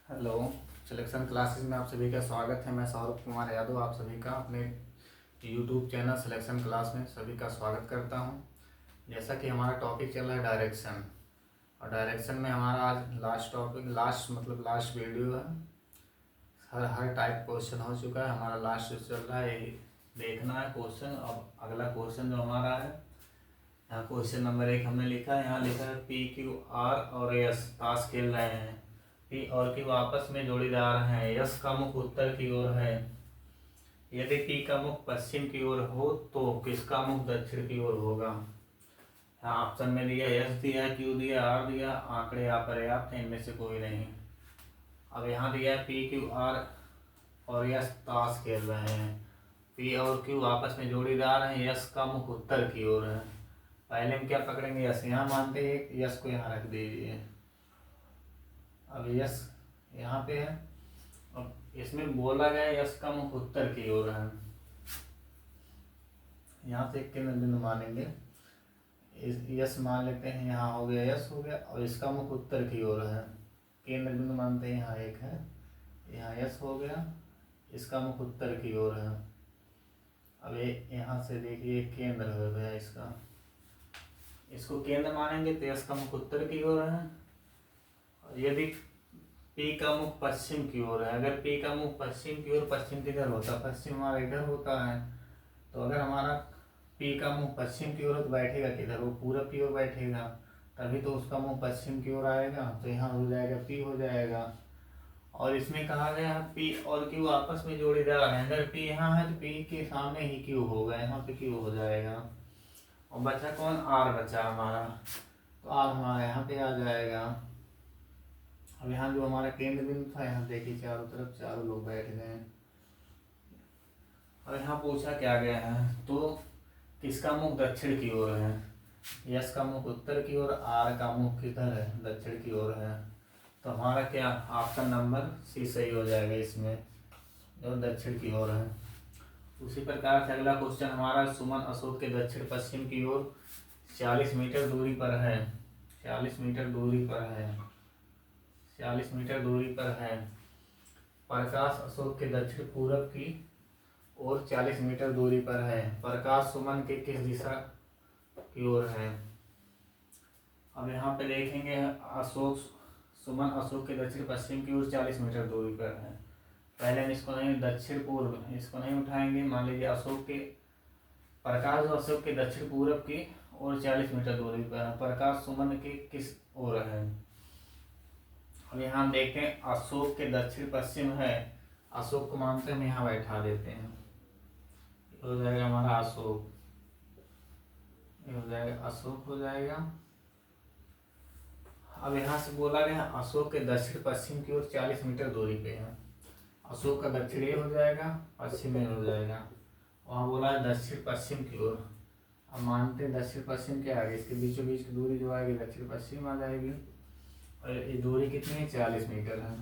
Hello. Selection classes में आप सभी का स्वागत है। मैं सौरभ कुमार यादव आप सभी का अपने यूट्यूब चैनल सिलेक्शन क्लास में सभी का स्वागत करता हूं। जैसा कि हमारा टॉपिक चल रहा है डायरेक्शन, और डायरेक्शन में हमारा आज लास्ट टॉपिक लास्ट वीडियो है। हर टाइप क्वेश्चन हो चुका है, हमारा लास्ट जो चल रहा है यही देखना है क्वेश्चन। अब अगला क्वेश्चन जो हमारा है, यहाँ क्वेश्चन नंबर 1 हमने लिखा है। यहाँ लिखा है पी क्यू आर और एस ताश खेल रहे हैं। पी और क्यू आपस में जोड़ीदार हैं। यस का मुख उत्तर की ओर है। यदि पी का मुख पश्चिम की ओर हो तो किसका मुख दक्षिण की ओर होगा। यहाँ ऑप्शन में दिया यस दिया, क्यू दिया, आर दिया। आंकड़े अपर्याप्त हैं, इनमें से कोई नहीं। अब यहाँ दिया पी क्यू आर और यस ताश खेल रहे हैं। पी और क्यू आपस में जोड़ीदार हैं। यस का मुख उत्तर की ओर है। पहले हम क्या पकड़ेंगे, यस यहाँ मानते हैं, यस को यहाँ रख दीजिए। अब यस यहाँ पे है। अब इसमें बोला गया यस का मुख उत्तर की ओर है। यहाँ से एक केंद्र बिंदु मानेंगे, यस मान लेते हैं। यहाँ हो गया, यस हो गया, और इसका मुख उत्तर की ओर है। केंद्र बिंदु मानते हैं, यहाँ एक है, यहाँ यस हो गया, इसका मुख उत्तर की ओर है। अब यहाँ से देखिए केंद्र हो गया इसका, इसको केंद्र मानेंगे तो यस का मुख उत्तर की ओर है। और यदि पी का मुख पश्चिम की ओर है, अगर पी का मुख पश्चिम की ओर, पश्चिम किधर होता है, पश्चिम हमारा इधर होता है। तो अगर हमारा पी का मुख पश्चिम की ओर तो बैठेगा किधर, वो पूरब की ओर बैठेगा, तभी तो उसका मुख पश्चिम की ओर आएगा। तो यहाँ हो जाएगा पी हो जाएगा। और इसमें कहा गया है पी और क्यू आपस में जोड़ीदार है। अगर पी यहाँ है तो पी के सामने ही क्यू होगा, यहाँ पे क्यू हो जाएगा। और बचा कौन, आर बचा हमारा, तो आर हमारा यहाँ पे आ जाएगा। अब यहाँ जो हमारा केंद्र बिंदु था, यहाँ देखिए चारों तरफ चारों लोग बैठ गए। और यहाँ पूछा क्या गया है, तो किसका मुख दक्षिण की ओर है। यस का मुख उत्तर की ओर, आर का मुख किधर है, दक्षिण की ओर है। तो हमारा क्या ऑप्शन नंबर सी सही हो जाएगा इसमें, जो दक्षिण की ओर है। उसी प्रकार से अगला क्वेश्चन हमारा, सुमन अशोक के दक्षिण पश्चिम की ओर 40 मीटर दूरी पर है। 40 मीटर दूरी पर है, 40 मीटर दूरी पर है। प्रकाश अशोक के दक्षिण पूरब की ओर 40 मीटर दूरी पर है। प्रकाश सुमन के किस दिशा की ओर है। अब यहाँ पे देखेंगे अशोक, सुमन अशोक के दक्षिण पश्चिम की ओर 40 मीटर दूरी पर है। पहले हम इसको नहीं, दक्षिण पूर्व इसको नहीं उठाएंगे। मान लीजिए अशोक के, प्रकाश अशोक के दक्षिण पूरब की ओर 40 मीटर दूरी पर है। प्रकाश सुमन के किस ओर है। अब यहाँ देखते हैं अशोक के दक्षिण पश्चिम है, अशोक को मानते हैं, हम यहाँ बैठा देते हैं। हो जाएगा हमारा अशोक, ये हो जाएगा अशोक हो जाएगा। अब यहाँ से बोला गया अशोक के दक्षिण पश्चिम की ओर 40 मीटर दूरी पे है। अशोक का दक्षिण ये हो जाएगा, पश्चिम ये हो जाएगा। वहाँ बोला है दक्षिण पश्चिम की ओर। अब मानते हैं दक्षिण पश्चिम के आगे, इसके बीचों बीच की दूरी जो आएगी दक्षिण पश्चिम आ जाएगी। और ये दूरी कितनी है, 40 मीटर है,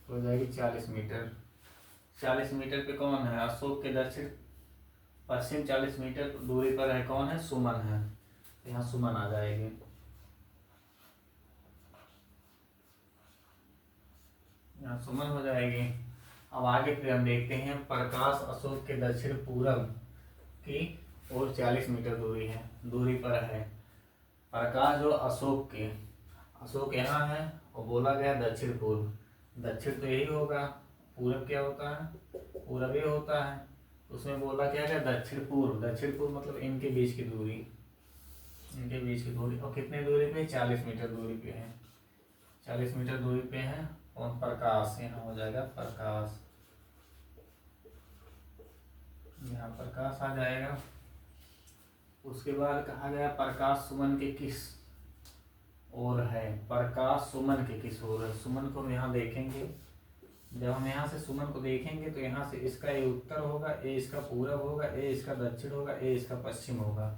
हो जाएगी 40 मीटर। 40 मीटर पे कौन है, अशोक के दक्षिण पश्चिम 40 मीटर दूरी पर है, कौन है, सुमन है। तो यहाँ सुमन आ जाएगी। यहाँ सुमन हो जाएगी। अब आगे फिर हम देखते हैं प्रकाश अशोक के दक्षिण पूरब की ओर 40 मीटर दूरी पर है। प्रकाश जो अशोक के, अशोक यहाँ है और बोला गया दक्षिण पूर्व। दक्षिण तो यही होगा, पूरब क्या होता है, पूरब ये होता है। उसमें बोला क्या है, दक्षिण पूर्व। दक्षिण पूर्व मतलब इनके बीच की दूरी, इनके बीच की दूरी। और कितने दूरी पे, 40 मीटर दूरी पे है, 40 मीटर दूरी पे है। और प्रकाश यहाँ हो जाएगा प्रकाश, यहाँ प्रकाश आ जाएगा। उसके बाद कहा गया प्रकाश सुमन के किस ओर है। प्रकाश सुमन के किस ओर है। सुमन को हम यहाँ देखेंगे, जब हम यहाँ से सुमन को देखेंगे तो यहाँ से इसका ये उत्तर होगा, ए इसका पूरब होगा, ए इसका दक्षिण होगा, ए इसका पश्चिम होगा।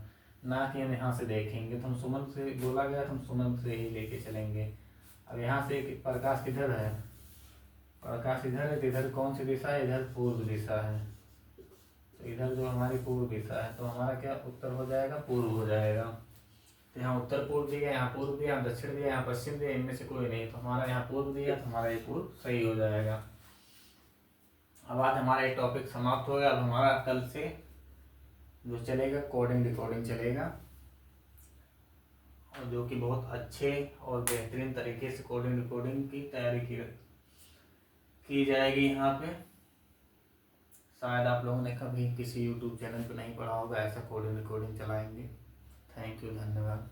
ना कि हम यहाँ से देखेंगे। तो हम सुमन से बोला गया तो हम सुमन से ही लेके चलेंगे। अब यहाँ से प्रकाश किधर है, प्रकाश इधर है, तो इधर कौन सी दिशा है, इधर पूर्व दिशा है। तो इधर जो हमारी पूर्व दिशा है, तो हमारा क्या उत्तर हो जाएगा, पूर्व हो जाएगा। तो यहाँ उत्तर पूर्व दिया, यहाँ पूर्व दिया, यहाँ दक्षिण दिया, यहाँ पश्चिम दिया, इनमें से कोई नहीं, तो हमारा यहाँ पूर्व दिया, तो हमारा ये पूर्व सही हो जाएगा। अब आज हमारा ये टॉपिक समाप्त हो गया। अब हमारा कल से जो चलेगा कोडिंग रिकॉर्डिंग चलेगा, और जो कि बहुत अच्छे और बेहतरीन तरीके से कोडिंग रिकॉर्डिंग की तैयारी की जाएगी। यहाँ पे शायद आप लोगों ने कभी किसी यूट्यूब चैनल पे नहीं पढ़ा होगा, ऐसा कोडिंग रिकॉर्डिंग चलाएंगे। थैंक यू, धन्यवाद।